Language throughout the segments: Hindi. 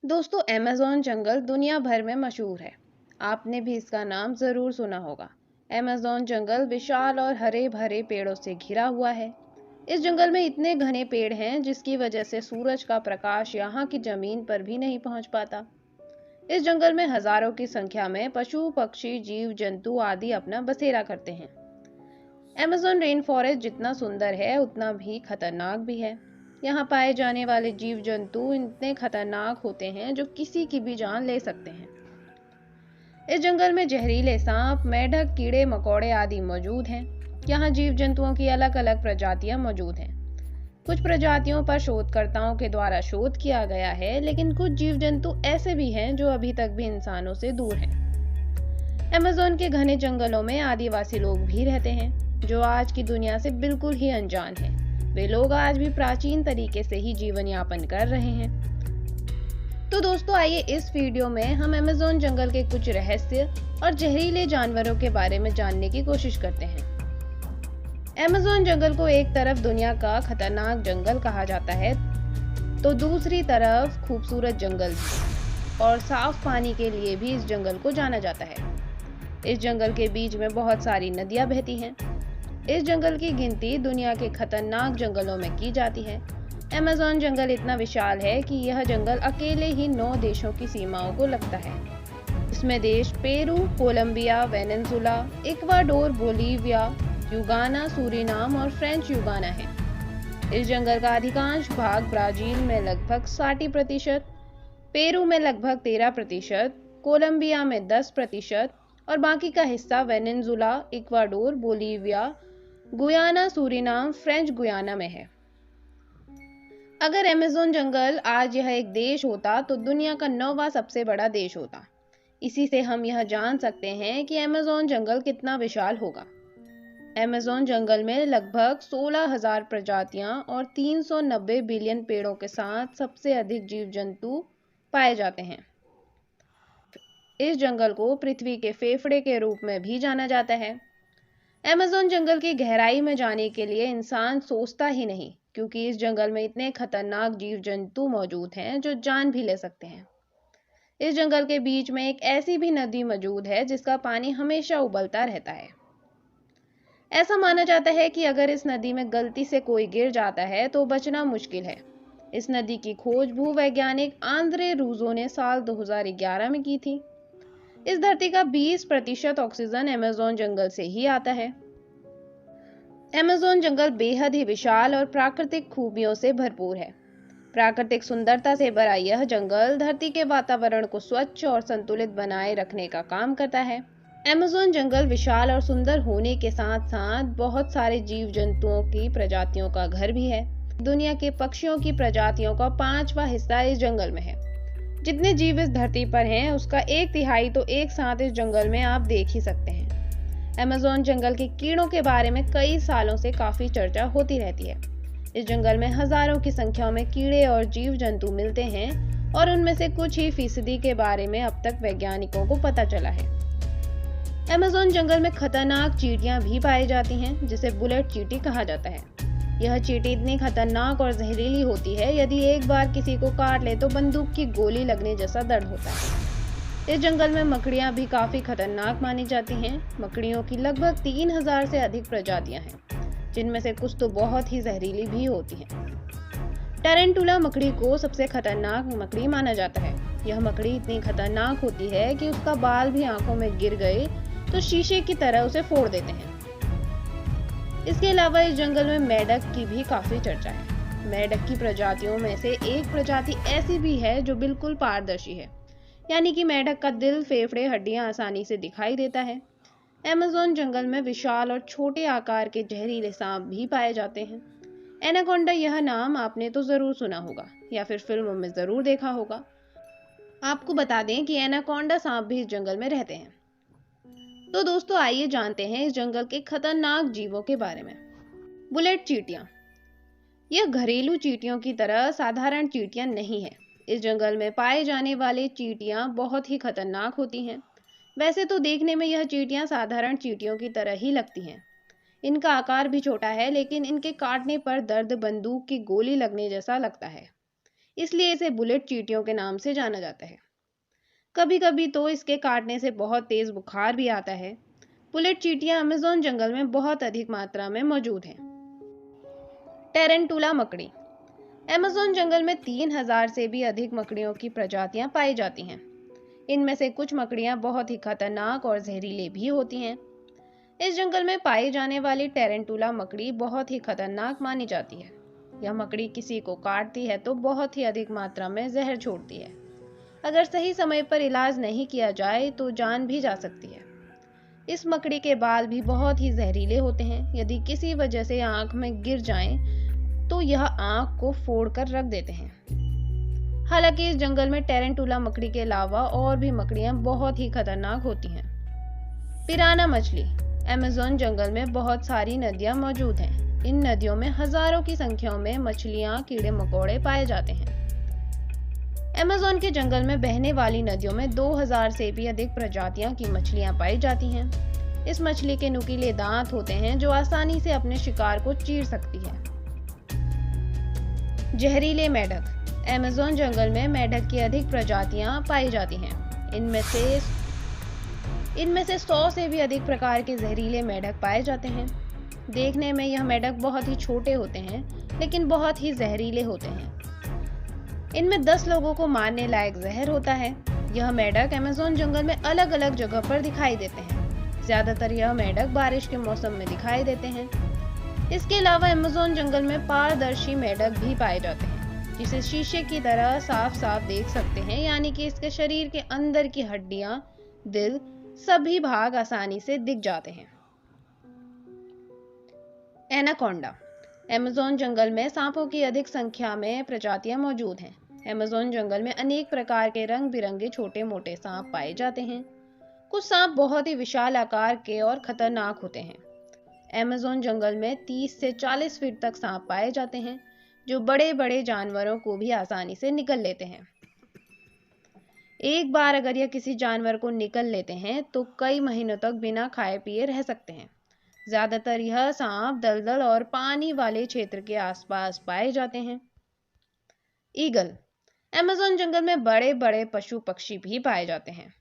दोस्तों, अमेज़न जंगल दुनिया भर में मशहूर है। आपने भी इसका नाम ज़रूर सुना होगा। अमेज़न जंगल विशाल और हरे भरे पेड़ों से घिरा हुआ है। इस जंगल में इतने घने पेड़ हैं जिसकी वजह से सूरज का प्रकाश यहाँ की जमीन पर भी नहीं पहुँच पाता। इस जंगल में हजारों की संख्या में पशु पक्षी जीव जंतु आदि अपना बसेरा करते हैं। अमेज़न रेन फॉरेस्ट जितना सुंदर है उतना भी खतरनाक भी है। यहाँ पाए जाने वाले जीव जंतु इतने खतरनाक होते हैं जो किसी की भी जान ले सकते हैं। इस जंगल में जहरीले सांप, मेंढक, कीड़े मकोड़े आदि मौजूद हैं। यहाँ जीव जंतुओं की अलग अलग प्रजातियां मौजूद हैं। कुछ प्रजातियों पर शोधकर्ताओं के द्वारा शोध किया गया है, लेकिन कुछ जीव जंतु ऐसे भी हैं जो अभी तक भी इंसानों से दूर हैं। अमेज़न के घने जंगलों में आदिवासी लोग भी रहते हैं जो आज की दुनिया से बिल्कुल ही अनजान हैं। वे लोग आज भी प्राचीन तरीके से ही जीवन यापन कर रहे हैं। तो दोस्तों, आइए इस वीडियो में हम अमेज़न जंगल के कुछ रहस्य और जहरीले जानवरों के बारे में जानने की कोशिश करते हैं। अमेज़न जंगल को एक तरफ दुनिया का खतरनाक जंगल कहा जाता है, तो दूसरी तरफ खूबसूरत जंगल भी, और साफ पानी के लिए भी इस जंगल को जाना जाता है। इस जंगल के बीच में बहुत सारी नदियां बहती हैं। इस जंगल की गिनती दुनिया के खतरनाक जंगलों में की जाती है। अमेज़न जंगल इतना विशाल है कि यह जंगल अकेले ही 9 देशों की सीमाओं को लगता है। इसमें देश Peru, Colombia, Venezuela, Ecuador, Bolivia, Guyana, Suriname और फ्रेंच युगाना है। इस जंगल का अधिकांश भाग ब्राजील में लगभग 60%, पेरू में लगभग 13%, कोलंबिया में 10% और बाकी का हिस्सा Venezuela, Ecuador, Bolivia, Guyana, Suriname, French Guiana में है। अगर अमेज़न जंगल आज यह एक देश होता तो दुनिया का 9वां सबसे बड़ा देश होता। इसी से हम यह जान सकते हैं कि अमेज़न जंगल कितना विशाल होगा। अमेज़न जंगल में लगभग 16,000 प्रजातियां और 390 बिलियन पेड़ों के साथ सबसे अधिक जीव जंतु पाए जाते हैं। इस जंगल को पृथ्वी के फेफड़े के रूप में भी जाना जाता है। अमेज़न जंगल की गहराई में जाने के लिए इंसान सोचता ही नहीं, क्योंकि इस जंगल में इतने खतरनाक जीव जंतु मौजूद हैं जो जान भी ले सकते हैं। इस जंगल के बीच में एक ऐसी भी नदी मौजूद है जिसका पानी हमेशा उबलता रहता है। ऐसा माना जाता है कि अगर इस नदी में गलती से कोई गिर जाता है तो बचना मुश्किल है। इस नदी की खोज भूवैज्ञानिक आंद्रे रूजो ने साल 2011 में की थी। इस धरती का 20% ऑक्सीजन अमेज़न जंगल से ही आता है। अमेज़न जंगल बेहद ही विशाल और प्राकृतिक खूबियों से भरपूर है। प्राकृतिक सुंदरता से भरा यह जंगल धरती के वातावरण को स्वच्छ और संतुलित बनाए रखने का काम करता है। अमेज़न जंगल विशाल और सुंदर होने के साथ साथ बहुत सारे जीव जंतुओं की प्रजातियों का घर भी है। दुनिया के पक्षियों की प्रजातियों का 5वां हिस्सा इस जंगल में है। जितने जीव इस धरती पर हैं उसका 1/3 तो एक साथ इस जंगल में आप देख ही सकते हैं। अमेज़न जंगल के कीड़ों के बारे में कई सालों से काफी चर्चा होती रहती है। इस जंगल में हजारों की संख्या में कीड़े और जीव जंतु मिलते हैं और उनमें से कुछ ही फीसदी के बारे में अब तक वैज्ञानिकों को पता चला है। अमेज़न जंगल में खतरनाक चींटियां भी पाई जाती हैं, जिसे बुलेट चींटी कहा जाता है। यह चींटी इतनी खतरनाक और जहरीली होती है, यदि एक बार किसी को काट ले तो बंदूक की गोली लगने जैसा दर्द होता है। इस जंगल में मकड़ियां भी काफी खतरनाक मानी जाती हैं। मकड़ियों की लगभग 3000 से अधिक प्रजातियां हैं, जिनमें से कुछ तो बहुत ही जहरीली भी होती हैं। टैरेंटुला मकड़ी को सबसे खतरनाक मकड़ी माना जाता है। यह मकड़ी इतनी खतरनाक होती है कि उसका बाल भी आंखों में गिर गए तो शीशे की तरह उसे फोड़ देते हैं। इसके अलावा इस जंगल में मेंढक की भी काफी चर्चा है। मेंढक की प्रजातियों में से एक प्रजाति ऐसी भी है जो बिल्कुल पारदर्शी है, यानी कि मेंढक का दिल, फेफड़े, हड्डियां आसानी से दिखाई देता है। अमेज़न जंगल में विशाल और छोटे आकार के जहरीले सांप भी पाए जाते हैं। एनाकोंडा, यह नाम आपने तो जरूर सुना होगा या फिर फिल्मों में जरूर देखा होगा। आपको बता दें कि एनाकोंडा सांप भी इस जंगल में रहते हैं। तो दोस्तों, आइए जानते हैं इस जंगल के खतरनाक जीवों के बारे में। बुलेट चींटियां। यह घरेलू चींटियों की तरह साधारण चींटियां नहीं है। इस जंगल में पाए जाने वाले चींटियां बहुत ही खतरनाक होती हैं। वैसे तो देखने में यह चींटियां साधारण चींटियों की तरह ही लगती हैं। इनका आकार भी छोटा है, लेकिन इनके काटने पर दर्द बंदूक की गोली लगने जैसा लगता है। इसलिए इसे बुलेट चींटियों के नाम से जाना जाता है। कभी कभी तो इसके काटने से बहुत तेज बुखार भी आता है। बुलेट चींटियां अमेज़न जंगल में बहुत अधिक मात्रा में मौजूद हैं। टेरेंटुला मकड़ी। अमेज़न जंगल में 3000 से भी अधिक मकड़ियों की प्रजातियां पाई जाती हैं। इनमें से कुछ मकड़ियां बहुत ही खतरनाक और जहरीले भी होती हैं। इस जंगल में पाई जाने वाली टेरेंटुला मकड़ी बहुत ही खतरनाक मानी जाती है। यह मकड़ी किसी को काटती है तो बहुत ही अधिक मात्रा में जहर छोड़ती है। अगर सही समय पर इलाज नहीं किया जाए तो जान भी जा सकती है। इस मकड़ी के बाल भी बहुत ही जहरीले होते हैं। यदि किसी वजह से आंख में गिर जाएं, तो यह आंख को फोड़कर रख देते हैं। हालांकि इस जंगल में टेरेंटुला मकड़ी के अलावा और भी मकड़ियां बहुत ही खतरनाक होती हैं। पिराना मछली। अमेज़न जंगल में बहुत सारी नदियां मौजूद हैं। इन नदियों में हजारों की संख्या में मछलियां, कीड़े मकोड़े पाए जाते हैं। अमेज़न के जंगल में बहने वाली नदियों में 2000 से भी अधिक प्रजातियां की मछलियां पाई जाती हैं। इस मछली के नुकीले दांत होते हैं जो आसानी से अपने शिकार को चीर सकती है। जहरीले मेढक। अमेज़न जंगल में मेढक की अधिक प्रजातियां पाई जाती हैं। इनमें से 100 से भी अधिक प्रकार के जहरीले मेढक पाए जाते हैं। देखने में यह मेढक बहुत ही छोटे होते हैं, लेकिन बहुत ही जहरीले होते हैं। इनमें 10 लोगों को मारने लायक जहर होता है। यह मेढक अमेज़न जंगल में अलग अलग जगह पर दिखाई देते हैं। ज्यादातर यह मेढक बारिश के मौसम में दिखाई देते हैं। इसके अलावा अमेज़न जंगल में पारदर्शी मेढक भी पाए जाते हैं, जिसे शीशे की तरह साफ साफ देख सकते हैं, यानी कि इसके शरीर के अंदर की हड्डियां, दिल, सभी भाग आसानी से दिख जाते हैं। एनाकोंडा। अमेज़न जंगल में सांपों की अधिक संख्या में प्रजातियां मौजूद हैं। अमेज़न जंगल में अनेक प्रकार के रंग बिरंगे छोटे मोटे सांप पाए जाते हैं। कुछ सांप बहुत ही विशाल आकार के और खतरनाक होते हैं। अमेज़न जंगल में 30 से 40 फीट तक सांप पाए जाते हैं, जो बड़े बड़े जानवरों को भी आसानी से निगल लेते हैं। एक बार अगर यह किसी जानवर को निगल लेते हैं तो कई महीनों तक बिना खाए पिए रह सकते हैं। ज्यादातर यह सांप दलदल और पानी वाले क्षेत्र के आसपास पाए जाते हैं। ईगल। अमेज़न जंगल में बड़े बड़े पशु पक्षी भी पाए जाते हैं।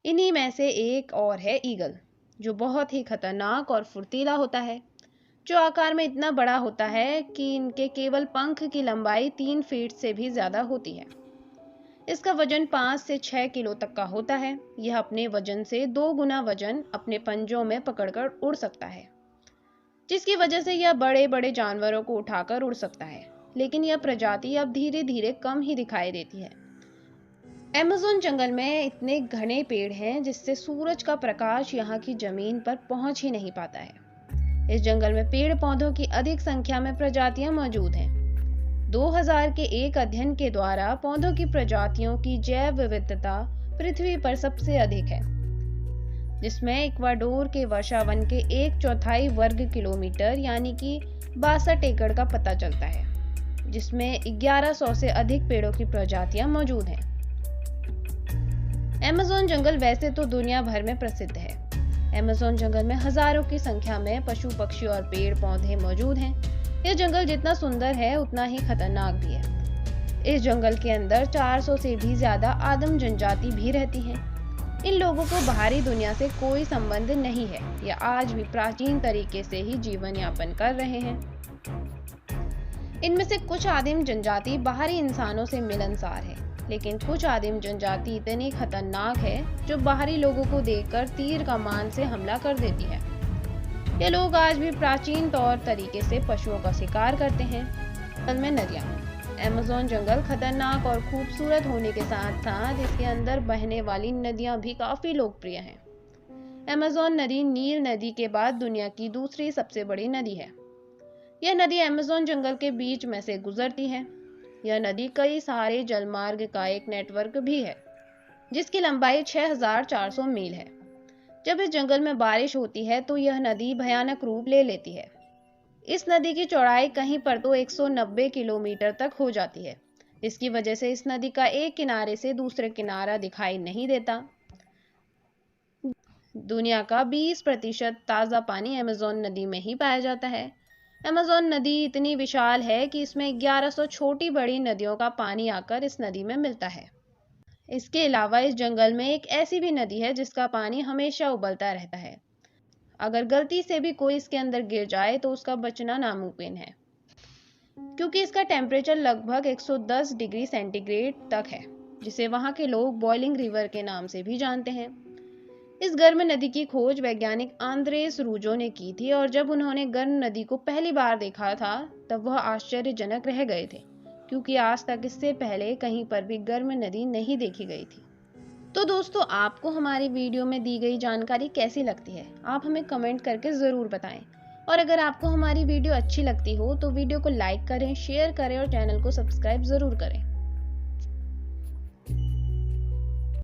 इन्हीं में से एक और है ईगल, जो बहुत ही खतरनाक और फुर्तीला होता है, जो आकार में इतना बड़ा होता है कि इनके केवल पंख की लंबाई 3 फीट से भी ज्यादा होती है। इसका वजन 5 से 6 किलो तक का होता है। यह अपने वजन से 2 गुना वजन अपने पंजों में पकड़कर उड़ सकता है, जिसकी वजह से यह बड़े बड़े जानवरों को उठाकर उड़ सकता है। लेकिन यह प्रजाति अब धीरे धीरे कम ही दिखाई देती है। अमेज़न जंगल में इतने घने पेड़ हैं जिससे सूरज का प्रकाश यहाँ की जमीन पर पहुंच ही नहीं पाता है। इस जंगल में पेड़ पौधों की अधिक संख्या में प्रजातियां मौजूद हैं। 2000 के एक अध्ययन के द्वारा पौधों की प्रजातियों की जैव विविधता पृथ्वी पर सबसे अधिक है, जिसमें इक्वाडोर के वर्षावन के 1/4 वर्ग किलोमीटर यानी कि 62 एकड़ का पता चलता है, जिसमें 1100 से अधिक पेड़ों की प्रजातियां मौजूद हैं। अमेज़न जंगल वैसे तो दुनिया भर में प्रसिद्ध है। अमेज़न जंगल में हजारों की संख्या में पशु पक्षी और पेड़ पौधे मौजूद हैं। यह जंगल जितना सुंदर है उतना ही खतरनाक भी है। इस जंगल के अंदर 400 से भी ज्यादा आदिम जनजाति भी रहती हैं। इन लोगों को बाहरी दुनिया से कोई संबंध नहीं है। यह आज भी प्राचीन तरीके से ही जीवन यापन कर रहे हैं। इनमें से कुछ आदिम जनजाति बाहरी इंसानों से मिलनसार है, लेकिन कुछ आदिम जनजाति इतनी खतरनाक है जो बाहरी लोगों को देखकर तीर कमान से हमला कर देती है। ये लोग आज भी प्राचीन तौर तरीके से पशुओं का शिकार करते हैं। जंगल में नदियाँ। अमेज़न जंगल खतरनाक और खूबसूरत होने के साथ साथ इसके अंदर बहने वाली नदियाँ भी काफी लोकप्रिय हैं। अमेज़न नदी नील नदी के बाद दुनिया की दूसरी सबसे बड़ी नदी है। यह नदी अमेज़न जंगल के बीच में से गुजरती है। यह नदी कई सारे जलमार्ग का एक नेटवर्क भी है, जिसकी लंबाई 6400 मील है। जब इस जंगल में बारिश होती है तो यह नदी भयानक रूप ले लेती है। इस नदी की चौड़ाई कहीं पर तो 190 किलोमीटर तक हो जाती है। इसकी वजह से इस नदी का एक किनारे से दूसरे किनारा दिखाई नहीं देता। दुनिया का 20% ताज़ा पानी अमेज़न नदी में ही पाया जाता है। अमेज़न नदी इतनी विशाल है कि इसमें 1100 छोटी बड़ी नदियों का पानी आकर इस नदी में मिलता है। इसके अलावा इस जंगल में एक ऐसी भी नदी है जिसका पानी हमेशा उबलता रहता है। अगर गलती से भी कोई इसके अंदर गिर जाए तो उसका बचना नामुमकिन है, क्योंकि इसका टेम्परेचर लगभग 110 डिग्री सेंटीग्रेड तक है, जिसे वहाँ के लोग बॉइलिंग रिवर के नाम से भी जानते हैं। इस गर्म नदी की खोज वैज्ञानिक आंद्रेस रूजो ने की थी, और जब उन्होंने गर्म नदी को पहली बार देखा था तब वह आश्चर्यजनक रह गए थे, क्योंकि आज तक इससे पहले कहीं पर भी गर्म नदी नहीं देखी गई थी। तो दोस्तों, आपको हमारी वीडियो में दी गई जानकारी कैसी लगती है? आप हमें कमेंट करके ज़रूर बताएं। और अगर आपको हमारी वीडियो अच्छी लगती हो तो वीडियो को लाइक करें, शेयर करें और चैनल को सब्सक्राइब ज़रूर करें।